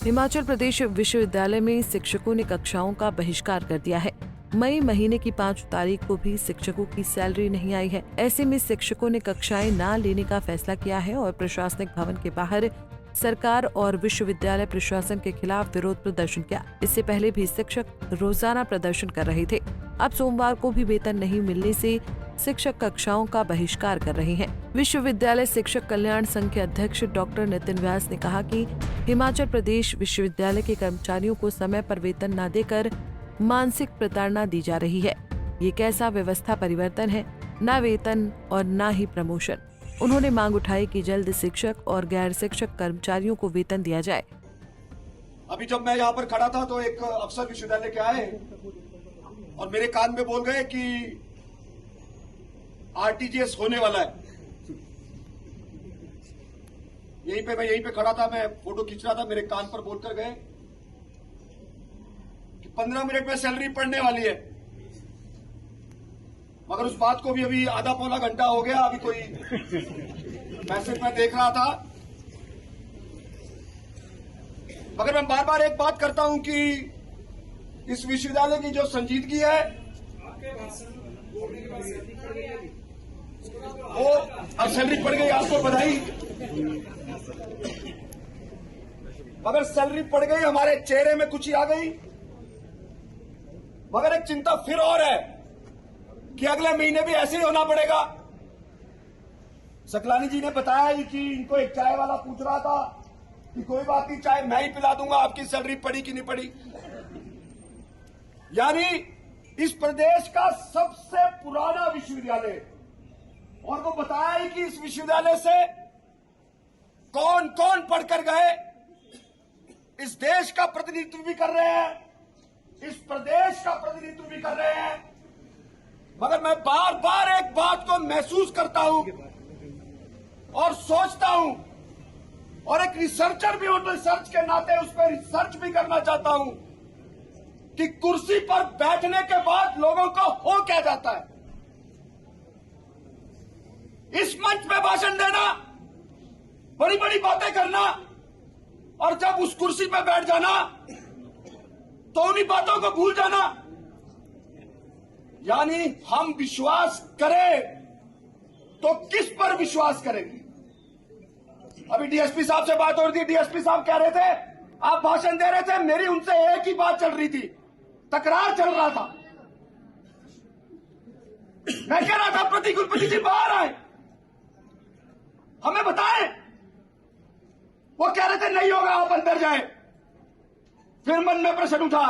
हिमाचल प्रदेश विश्वविद्यालय में शिक्षकों ने कक्षाओं का बहिष्कार कर दिया है। मई महीने की 5 तारीख को भी शिक्षकों की सैलरी नहीं आई है। ऐसे में शिक्षकों ने कक्षाएं न लेने का फैसला किया है और प्रशासनिक भवन के बाहर सरकार और विश्वविद्यालय प्रशासन के खिलाफ विरोध प्रदर्शन किया। इससे पहले भी शिक्षक रोजाना प्रदर्शन कर रहे थे। अब सोमवार को भी वेतन नहीं मिलने से शिक्षक कक्षाओं का बहिष्कार कर रहे हैं। विश्वविद्यालय शिक्षक कल्याण संघ के अध्यक्ष डॉक्टर नितिन व्यास ने कहा कि हिमाचल प्रदेश विश्वविद्यालय के कर्मचारियों को समय पर वेतन न देकर मानसिक प्रताड़ना दी जा रही है। ये कैसा व्यवस्था परिवर्तन है, न वेतन और न ही प्रमोशन। उन्होंने मांग उठाई कि जल्द शिक्षक और गैर शिक्षक कर्मचारियों को वेतन दिया जाए। अभी जब मैं यहाँ पर खड़ा था तो एक अफसर विश्वविद्यालय के आए और मेरे कान में बोल गए कि आरटीजीएस होने वाला है। मैं यहीं पे खड़ा था, मैं फोटो खींच रहा था, मेरे कान पर बोलकर गए कि 15 मिनट में सैलरी पड़ने वाली है। मगर उस बात को भी अभी आधा पौना घंटा हो गया, अभी कोई मैसेज मैं देख रहा था। मगर मैं बार बार एक बात करता हूं कि इस विश्वविद्यालय की जो संजीदगी है वो अब सैलरी पड़ गई, आपको बधाई। मगर सैलरी पड़ गई, हमारे चेहरे में खुशी आ गई। मगर एक चिंता फिर और है कि अगले महीने भी ऐसे ही होना पड़ेगा। सकलानी जी ने बताया कि इनको एक चाय वाला पूछ रहा था कि कोई बात नहीं, चाय मैं ही पिला दूंगा, आपकी सैलरी पड़ी कि नहीं पड़ी। यानी इस प्रदेश का सबसे पुराना विश्वविद्यालय, और वो बताया ही कि इस विश्वविद्यालय से कौन कौन पढ़कर गए, इस देश का प्रतिनिधित्व भी कर रहे हैं, इस प्रदेश का प्रतिनिधित्व भी कर रहे हैं। मगर मैं बार बार एक बात को महसूस करता हूं और सोचता हूं, और एक रिसर्चर भी हूं तो रिसर्च के नाते उस पर रिसर्च भी करना चाहता हूं कि कुर्सी पर बैठने के बाद लोगों को हो क्या जाता है। इस मंच पे भाषण देना, बड़ी बड़ी बातें करना, और जब उस कुर्सी पे बैठ जाना तो उन्हीं बातों को भूल जाना। यानी हम विश्वास करें तो किस पर विश्वास करेंगे। अभी डीएसपी साहब से बात हो रही थी, डीएसपी साहब कह रहे थे, आप भाषण दे रहे थे, मेरी उनसे एक ही बात चल रही थी, तकरार चल रहा था। मैं कह रहा था प्रति कुलपति जी बाहर आए, हमें बताएं। वो कह रहे थे नहीं होगा, आप अंदर जाएं। फिर मन में प्रश्न उठा,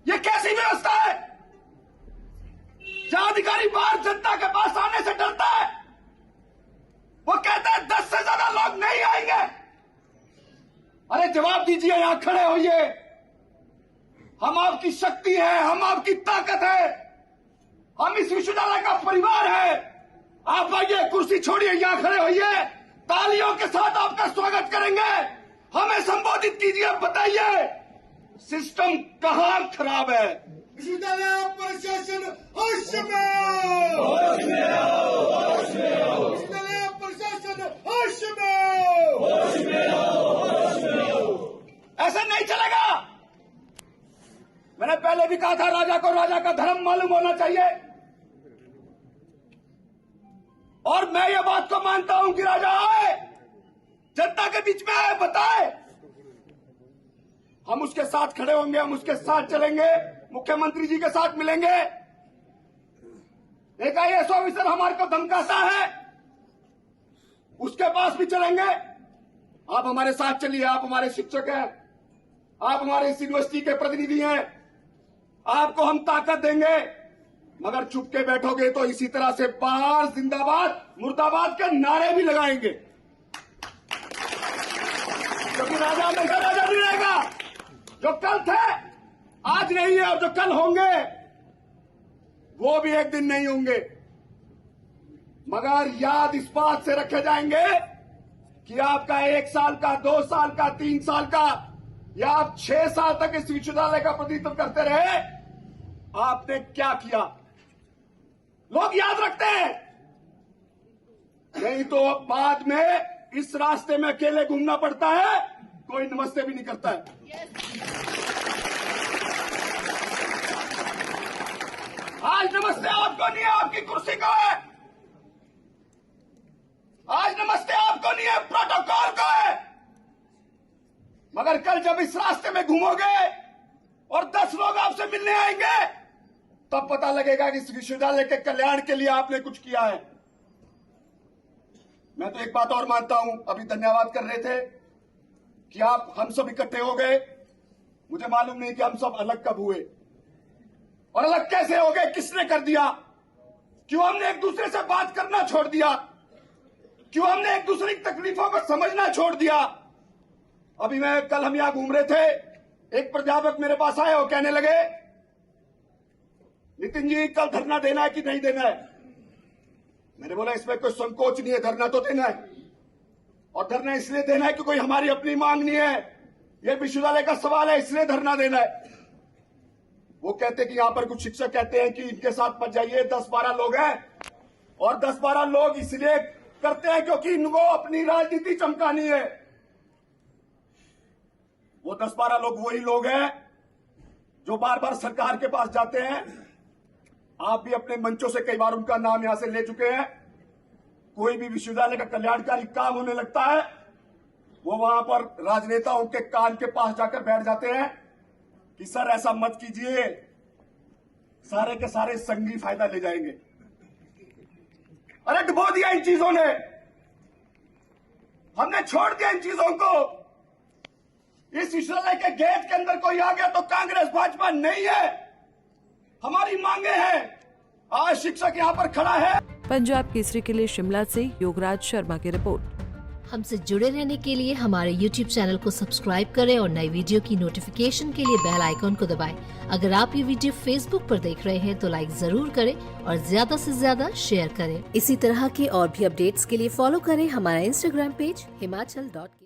ये कैसी व्यवस्था है जहां अधिकारी बाहर जनता के पास आने से डरता है। वो कहता है 10 से ज्यादा लोग नहीं आएंगे। अरे जवाब दीजिए, यहां खड़े होइए, हम आपकी शक्ति है, हम आपकी ताकत है, हम इस विश्वविद्यालय का परिवार है। आप आइए, कुर्सी छोड़िए, यहां खड़े होइए, तालियों के साथ आपका स्वागत करेंगे। हमें संबोधित कीजिए, बताइए सिस्टम कहां खराब है। विश्वविद्यालय प्रशासन होश में आओ, होश में आओ, होश में आओ। विश्वविद्यालय प्रशासन होश में आओ, होश में आओ, होश में आओ। ऐसा नहीं चलेगा। मैंने पहले भी कहा था, राजा को राजा का धर्म मालूम होना चाहिए, और मैं ये बात को मानता हूं कि राजा आए, जनता के बीच में आए, बताए, हम उसके साथ खड़े होंगे, हम उसके साथ चलेंगे, मुख्यमंत्री जी के साथ मिलेंगे। एक आईएएस ऑफिसर हमारे को धमकाता है, उसके पास भी चलेंगे। आप हमारे साथ चलिए, आप हमारे शिक्षक हैं, आप हमारे इस यूनिवर्सिटी के प्रतिनिधि हैं, आपको हम ताकत देंगे। मगर चुप के बैठोगे तो इसी तरह से बाहर जिंदाबाद मुर्दाबाद के नारे भी लगाएंगे, क्योंकि राजा हमेशा राजा नहीं रहेगा। जो कल थे आज नहीं है, और जो कल होंगे वो भी एक दिन नहीं होंगे। मगर याद इस बात से रखे जाएंगे कि आपका 1 साल का, 2 साल का, 3 साल का, या आप 6 साल तक इस विश्वविद्यालय का प्रतिनिधित्व करते रहे, आपने क्या किया लोग याद रखते हैं। नहीं तो बाद में इस रास्ते में अकेले घूमना पड़ता है, कोई नमस्ते भी नहीं करता है। आज नमस्ते आपको नहीं है, आपकी कुर्सी को है। आज नमस्ते आपको नहीं है, प्रोटोकॉल को है। मगर कल जब इस रास्ते में घूमोगे और 10 लोग आपसे मिलने आएंगे, तब पता लगेगा कि इस विश्वविद्यालय के कल्याण के लिए आपने कुछ किया है। मैं तो एक बात और मानता हूं, अभी धन्यवाद कर रहे थे कि हम सब इकट्ठे हो गए। मुझे मालूम नहीं कि हम सब अलग कब हुए और अलग कैसे हो गए, किसने कर दिया, क्यों हमने एक दूसरे से बात करना छोड़ दिया, क्यों हमने एक दूसरे की तकलीफों को समझना छोड़ दिया। अभी कल हम यहां घूम रहे थे, एक प्राध्यापक मेरे पास आए और कहने लगे, नितिन जी कल धरना देना है कि नहीं देना है। मैंने बोला इसमें कोई संकोच नहीं है, धरना तो देना है। और धरना इसलिए देना है कि कोई हमारी अपनी मांग नहीं है, यह विश्वविद्यालय का सवाल है, इसलिए धरना देना है। वो कहते कि यहां पर कुछ शिक्षक कहते हैं कि इनके साथ मत जाइए, 10-12 लोग हैं, और 10-12 लोग इसलिए करते हैं क्योंकि इनको अपनी राजनीति चमकानी है। वो 10-12 लोग वही लोग हैं जो बार बार सरकार के पास जाते हैं। आप भी अपने मंचों से कई बार उनका नाम यहां से ले चुके हैं। कोई भी विश्वविद्यालय का कल्याणकारी काम होने लगता है, वो वहां पर राजनेताओं के कान के पास जाकर बैठ जाते हैं कि सर ऐसा मत कीजिए, सारे के सारे संघी फायदा ले जाएंगे। अरे डुबो दिया इन चीजों ने, हमने छोड़ दिया इन चीजों को। इस विश्वविद्यालय के गेट के अंदर कोई आ गया तो कांग्रेस भाजपा नहीं है, हमारी मांगे हैं। आज शिक्षक यहां पर खड़ा है। पंजाब केसरी के लिए शिमला से योगराज शर्मा की रिपोर्ट। हमसे जुड़े रहने के लिए हमारे YouTube चैनल को सब्सक्राइब करें और नई वीडियो की नोटिफिकेशन के लिए बेल आइकॉन को दबाएं। अगर आप ये वीडियो Facebook पर देख रहे हैं तो लाइक जरूर करें और ज्यादा से ज्यादा शेयर करें। इसी तरह के और भी अपडेट्स के लिए फॉलो करें हमारा Instagram पेज himachal.ke।